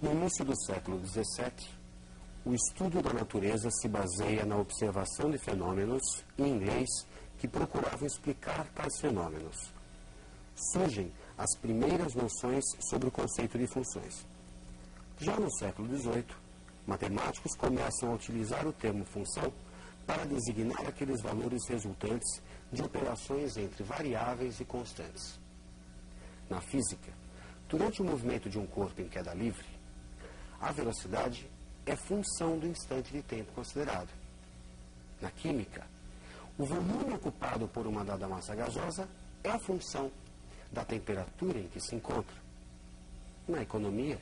No início do século XVII, o estudo da natureza se baseia na observação de fenômenos, em leis, que procuravam explicar tais fenômenos. Surgem as primeiras noções sobre o conceito de funções. Já no século XVIII, matemáticos começam a utilizar o termo função para designar aqueles valores resultantes de operações entre variáveis e constantes. Na física, durante o movimento de um corpo em queda livre, a velocidade é função do instante de tempo considerado. Na química, o volume ocupado por uma dada massa gasosa é a função da temperatura em que se encontra. Na economia,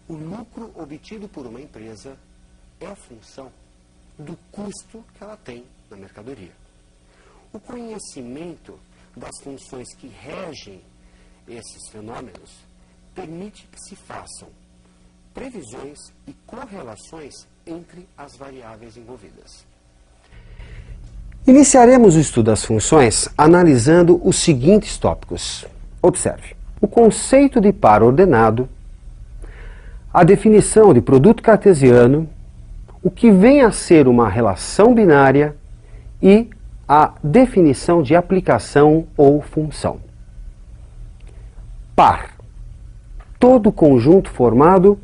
o lucro obtido por uma empresa é a função do custo que ela tem na mercadoria. O conhecimento das funções que regem esses fenômenos permite que se façam previsões e correlações entre as variáveis envolvidas. Iniciaremos o estudo das funções analisando os seguintes tópicos. Observe: o conceito de par ordenado, a definição de produto cartesiano, o que vem a ser uma relação binária e a definição de aplicação ou função. Par: todo conjunto formado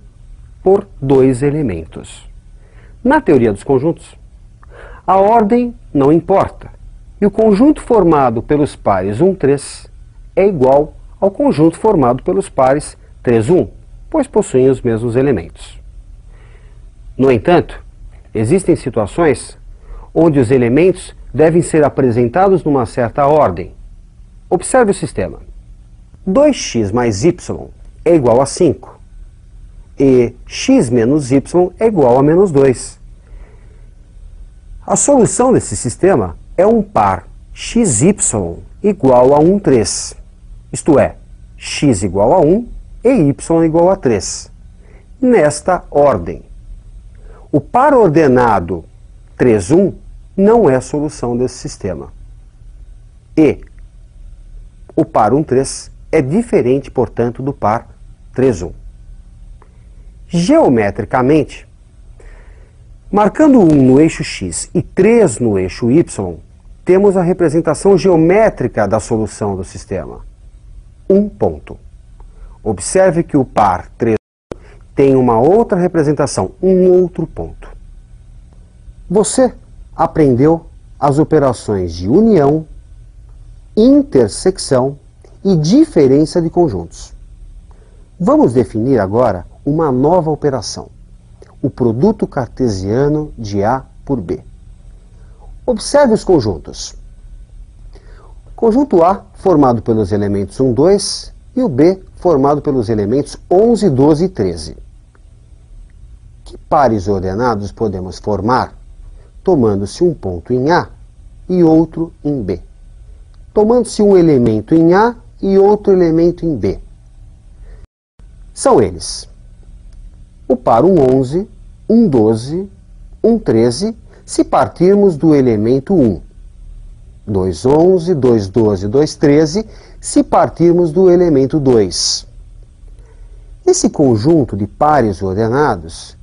por dois elementos. Na teoria dos conjuntos, a ordem não importa, e o conjunto formado pelos pares 1, 3 é igual ao conjunto formado pelos pares 3, 1, pois possuem os mesmos elementos. No entanto, existem situações onde os elementos devem ser apresentados numa certa ordem. Observe o sistema. 2x mais y é igual a 5. E x menos y é igual a menos 2. A solução desse sistema é um par xy igual a 1, 3. Isto é, x igual a 1 e y igual a 3. Nesta ordem. O par ordenado 3, 1 não é a solução desse sistema. E o par 1, 3 é diferente, portanto, do par 3, 1. Geometricamente, marcando 1 no eixo x e 3 no eixo y, temos a representação geométrica da solução do sistema. Um ponto. Observe que o par 3 tem uma outra representação, um outro ponto. Você aprendeu as operações de união, intersecção e diferença de conjuntos. Vamos definir agora uma nova operação, o produto cartesiano de A por B. Observe os conjuntos. Conjunto A, formado pelos elementos 1, 2, e o B, formado pelos elementos 11, 12 e 13. Que pares ordenados podemos formar tomando-se um ponto em A e outro em B? Tomando-se um elemento em A e outro elemento em B. São eles: o par 11, 12, 13, se partirmos do elemento 1. 11, 12, 13, se partirmos do elemento 2. Esse conjunto de pares ordenados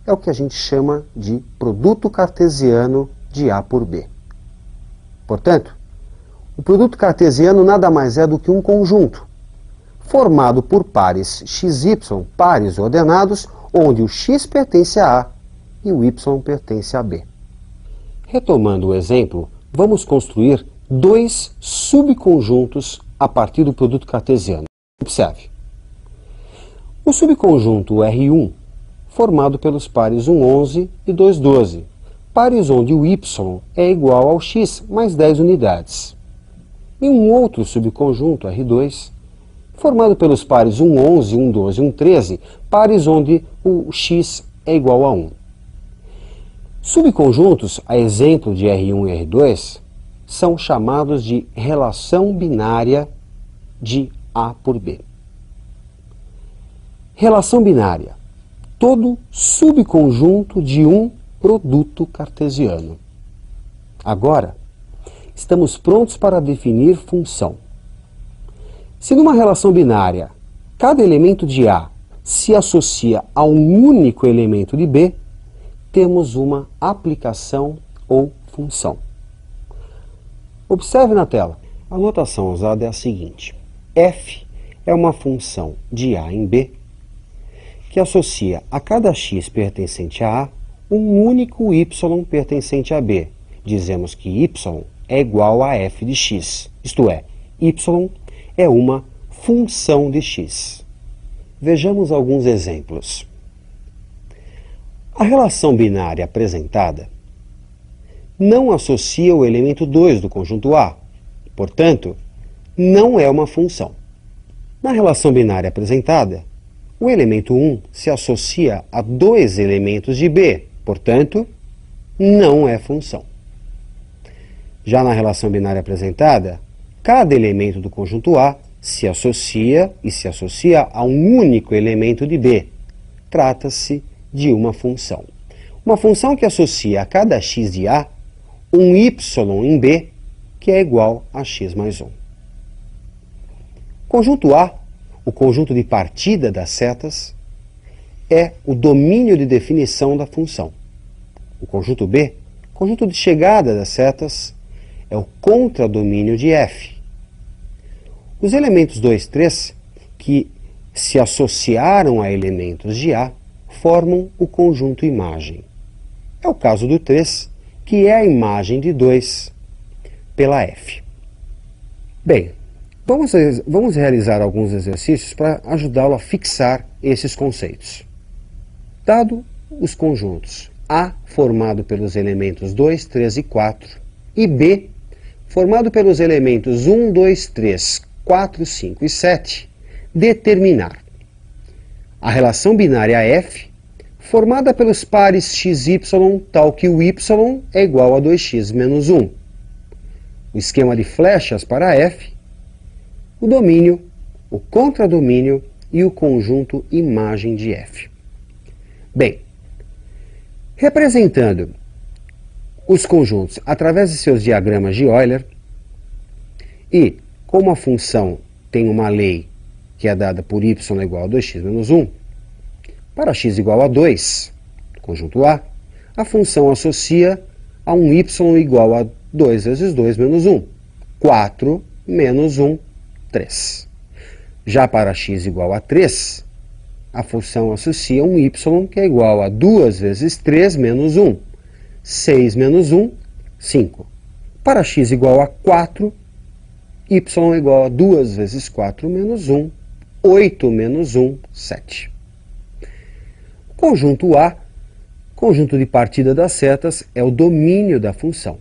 é o que a gente chama de produto cartesiano de A por B. Portanto, o produto cartesiano nada mais é do que um conjunto formado por pares xy, pares ordenados, onde o x pertence a A e o y pertence a B. Retomando o exemplo, vamos construir dois subconjuntos a partir do produto cartesiano. Observe. O subconjunto R1, formado pelos pares 1, 11 e 2, 12, pares onde o y é igual ao x mais 10 unidades. E um outro subconjunto, R2, formado pelos pares 1, 11, 1, 12 e 1, 13, pares onde o x é igual a 1. Subconjuntos, a exemplo de R1 e R2, são chamados de relação binária de A por B. Relação binária: todo subconjunto de um produto cartesiano. Agora, estamos prontos para definir função. Se numa relação binária, cada elemento de A se associa a um único elemento de B, temos uma aplicação ou função. Observe na tela. A notação usada é a seguinte. F é uma função de A em B que associa a cada x pertencente a A um único y pertencente a B. Dizemos que y é igual a f de x, isto é, y é uma função de x. Vejamos alguns exemplos. A relação binária apresentada não associa o elemento 2 do conjunto A, portanto, não é uma função. Na relação binária apresentada, o elemento 1 se associa a dois elementos de B, portanto, não é função. Já na relação binária apresentada, cada elemento do conjunto A se associa a um único elemento de B. Trata-se de uma função. Uma função que associa a cada x de A um y em B, que é igual a x mais 1. Conjunto A, o conjunto de partida das setas, é o domínio de definição da função. O conjunto B, conjunto de chegada das setas, é o contradomínio de f. Os elementos 2 e 3, que se associaram a elementos de A, formam o conjunto imagem. É o caso do 3, que é a imagem de 2 pela f. Bem, vamos realizar alguns exercícios para ajudá-lo a fixar esses conceitos. Dado os conjuntos A formado pelos elementos 2, 3 e 4 e B formado pelos elementos 1, 2, 3, 4, 5 e 7, determinar a relação binária f formada pelos pares x, y, tal que o y é igual a 2x menos 1. O esquema de flechas para f, o domínio, o contradomínio e o conjunto imagem de f. Bem, representando os conjuntos através de seus diagramas de Euler e como a função tem uma lei que é dada por y igual a 2x menos 1, para x igual a 2, conjunto A, a função associa a um y igual a 2 vezes 2 menos 1, 4 menos 1, 3. Já para x igual a 3, a função associa um y que é igual a 2 vezes 3 menos 1, 6 menos 1, 5. Para x igual a 4, y é igual a 2 vezes 4 menos 1, 8 menos 1, 7. Conjunto A, conjunto de partida das setas, é o domínio da função.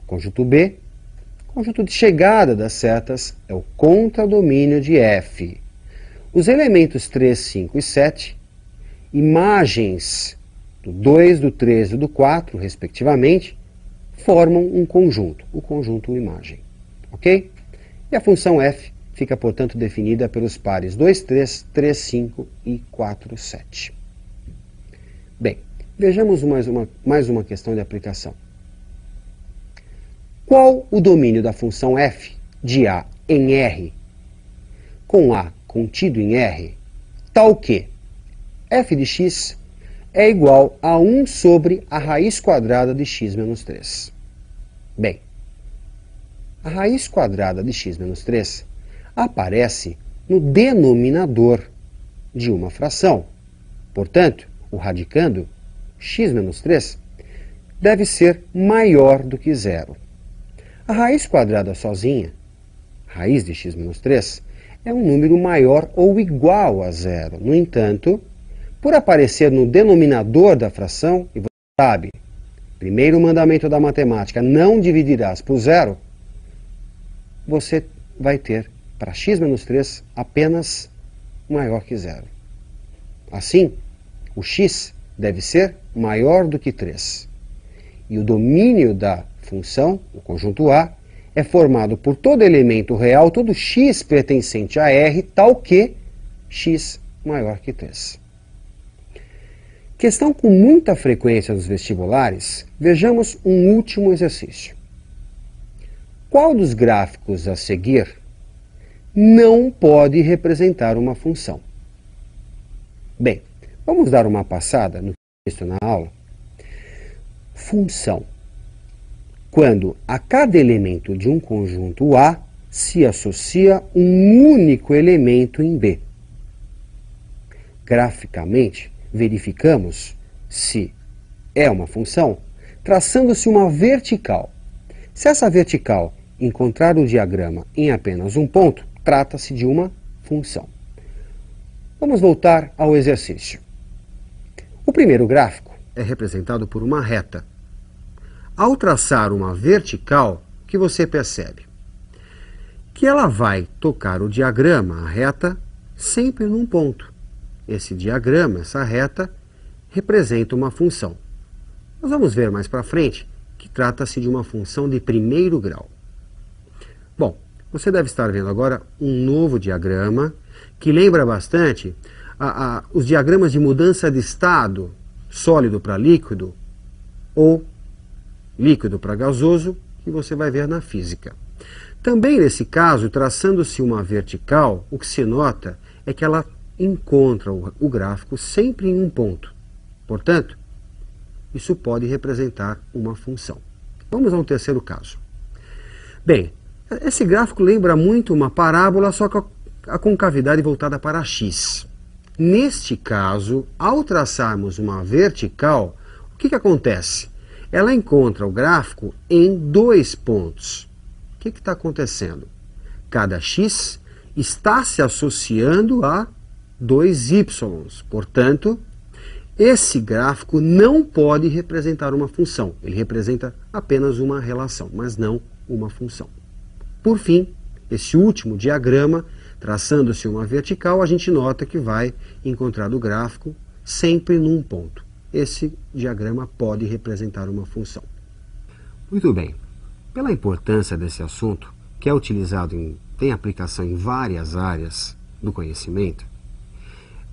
Conjunto B, conjunto de chegada das setas, é o contradomínio de f. Os elementos 3, 5 e 7, imagens do 2, do 3 e do 4, respectivamente, formam um conjunto, o conjunto imagem. Ok? E a função f fica, portanto, definida pelos pares 2, 3, 3, 5 e 4, 7. Bem, vejamos mais uma questão de aplicação. Qual o domínio da função f de A em R, com A contido em R, tal que f de x é igual a 1 sobre a raiz quadrada de x menos 3? Bem, a raiz quadrada de x menos 3 aparece no denominador de uma fração. Portanto, o radicando, x menos 3, deve ser maior do que zero. A raiz quadrada sozinha, raiz de x menos 3, é um número maior ou igual a zero. No entanto, por aparecer no denominador da fração, e você sabe, primeiro mandamento da matemática, não dividirás por zero, você vai ter, para x menos 3, apenas maior que zero. Assim, o x deve ser maior do que 3. E o domínio da função, o conjunto A, é formado por todo elemento real, todo x pertencente a R, tal que x maior que 3. Questão com muita frequência nos vestibulares, vejamos um último exercício. Qual dos gráficos a seguir não pode representar uma função? Bem, vamos dar uma passada no texto na aula. Função. Quando a cada elemento de um conjunto A se associa um único elemento em B. Graficamente, verificamos se é uma função, traçando-se uma vertical. Se essa vertical encontrar o diagrama em apenas um ponto, trata-se de uma função. Vamos voltar ao exercício. O primeiro gráfico é representado por uma reta. Ao traçar uma vertical, o que você percebe? Que ela vai tocar o diagrama, a reta, sempre num ponto. Esse diagrama, essa reta, representa uma função. Nós vamos ver mais para frente que trata-se de uma função de primeiro grau. Bom, você deve estar vendo agora um novo diagrama que lembra bastante os diagramas de mudança de estado, sólido para líquido ou líquido para gasoso, que você vai ver na física. Também nesse caso, traçando-se uma vertical, o que se nota é que ela encontra o gráfico sempre em um ponto. Portanto, isso pode representar uma função. Vamos ao terceiro caso. Bem, esse gráfico lembra muito uma parábola, só que a concavidade voltada para x. Neste caso, ao traçarmos uma vertical, o que acontece? Ela encontra o gráfico em dois pontos. O que está acontecendo? Cada x está se associando a dois y. Portanto, esse gráfico não pode representar uma função. Ele representa apenas uma relação, mas não uma função. Por fim, esse último diagrama, traçando-se uma vertical, a gente nota que vai encontrar o gráfico sempre num ponto. Esse diagrama pode representar uma função. Muito bem. Pela importância desse assunto, que é utilizado tem aplicação em várias áreas do conhecimento,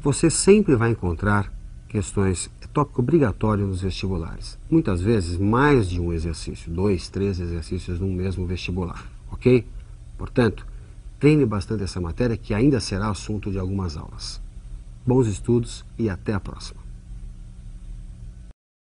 você sempre vai encontrar questões, é tópico obrigatório nos vestibulares. Muitas vezes mais de um exercício, 2, 3 exercícios num mesmo vestibular, ok? Portanto, treine bastante essa matéria que ainda será assunto de algumas aulas. Bons estudos e até a próxima.